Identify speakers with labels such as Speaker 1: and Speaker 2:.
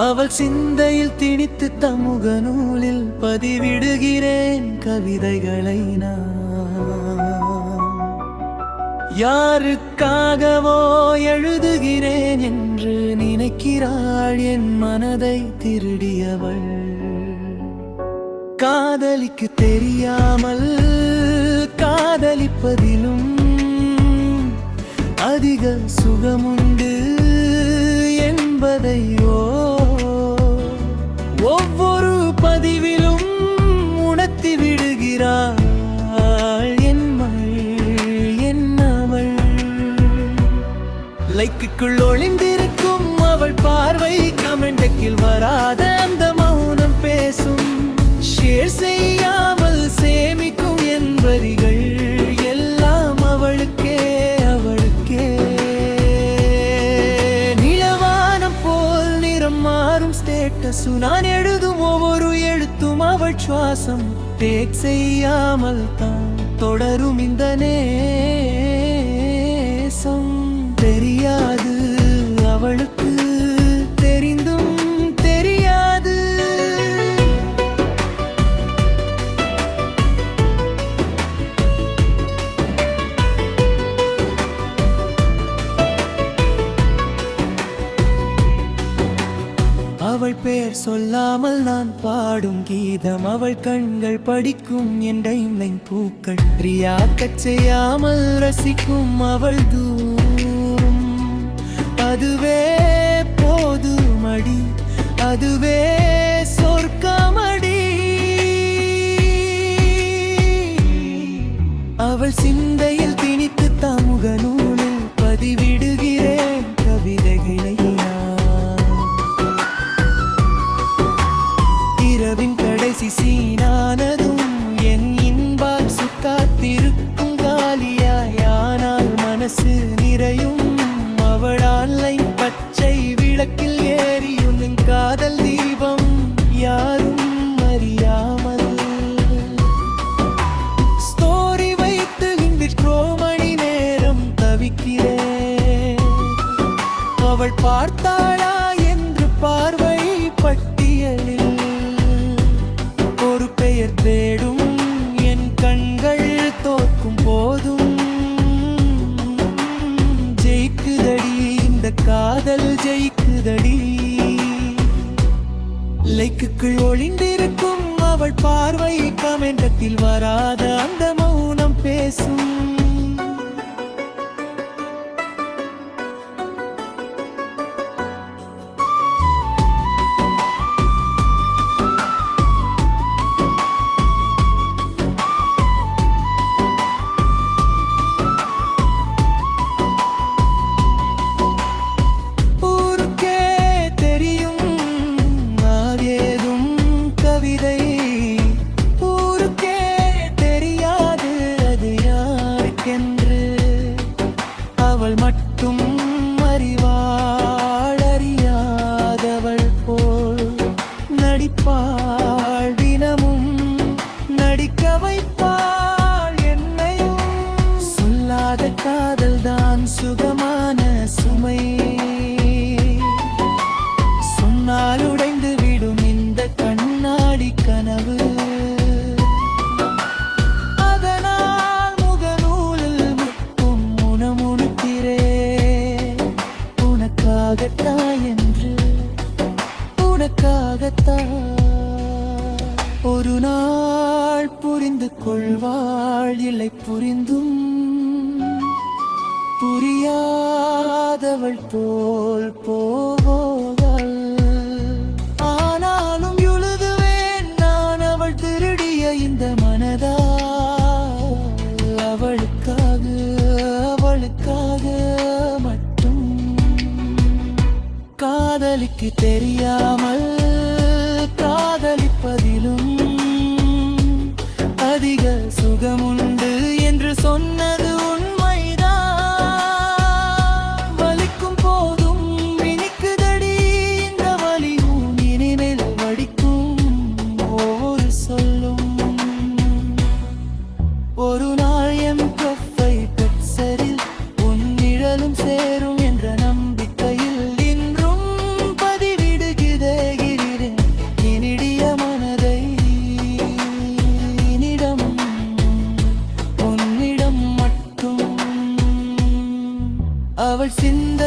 Speaker 1: அவள் சிந்தையில் திணித்து தமுக நூலில் பதிவிடுகிறேன் கவிதைகளை நான். யாருக்காகவோ எழுதுகிறேன் என்று நினைக்கிறாள் என் மனதை திருடியவள். காதலிக்கு தெரியாமல் காதலிப்பதிலும் அதிக சுகமுண்டு என்பதையோ ஒவ்வொரு பதிவிலும் உணர்த்தி விடுகிறாள் என் அவள். லைக்குள் ஒளிந்திருக்கும் அவள் பார்வை கமெண்டுக்கில் வராத அந்த மௌனம் பேசும். ஷேர் செய்யாமல் சேமிக்கும் என் வரிகள் எல்லாம் அவளுக்கே அவளுக்கே. நிலவானம் போல் நிறம் மாறும் ஸ்டேட்டஸு நான் எழுதும் ஒவ்வொரு எழுத்தும் அவள் சுவாசம். டேக் செய்யாமல் தான் தொடரும் இந்த நேசம். தெரியாது அவளுக்கு தெரிந்தும் தெரியாது. அவள் பெயர் சொல்லாமல் நான் பாடும் கீதம். அவள் கண்கள் படிக்கும் என் டைம்லைன் பூக்கள். ரியாக்கச் செய்யாமல் ரசிக்கும் அவள் தூரம். அதுவே போதுமடி, அதுவே சொர்க்கமடி. அவள் சிந்தையில் திணித்து தமுக நூலில் பதிவிடுகிறேன் கவிதைகளை நான். இரவின் கடைசி சீனானதும் என் இன்பால் சுத்தாத்திருக்கும் காலியாய். ஆனால் மனசு நிறையும் அவள் ஆன்லைன் பச்சை விளக்கில் ஏறியும் காதல் தீபம் யாரும் அறியாமல். ஸ்டோரி வைத்து இங்கிட்டோ மணி நேரம் தவிக்கிறேன். அவள் பார்த்தாளா என்று பார்வை பட்டியலில் ஒரு பெயர் தேடும் என் கண்கள் தோற்கும் போதும். ஜெயிக்குதடி இந்த காதல் ஜெயிக்குதடி. லைக்குள் ஒளிந்திருக்கும் அவள் பார்வை கமெண்டத்தில் வராத அந்த மௌனம் பேசும். அவள் மட்டும் அறிவாள், அறியாதவள் போல் நடிப்பாள். தினமும் நடிக்க வைப்பாள் என்னையும். சொல்லாத காதல் தான் சுகமான சுமை. சொன்னால் உடைந்து விடும் இந்த கண்ணாடி கனவு. என்று உனக்காகத்தான் ஒரு நாள் புரிந்து கொள்வாள். இல்லை புரிந்தும் புரியாதவள் போல் போவாள். ஆனாலும் எழுதுவேன் நான் அவள் திருடிய இந்த மனதா. அவளுக்காக அவளுக்காக மட்டும். காதலிக்கு தெரியாமல் காதலிப்பதிலும் அதிக சுகமுண்டு என்று சொன்னது உண்மைதான். வலிக்கும் போதும் இனிக்குதடி இந்த வலியும். இனிமேல் வடிக்கும் ஒவ்வொரு சொல்லும். ஒரு நாள் என் ப்ரொஃபை பிக்சரில் உன் நிழலும் சேரும் என்ற நம்பிக்கையில் இன்றும் பதிவிடுகிறேன். சிந்த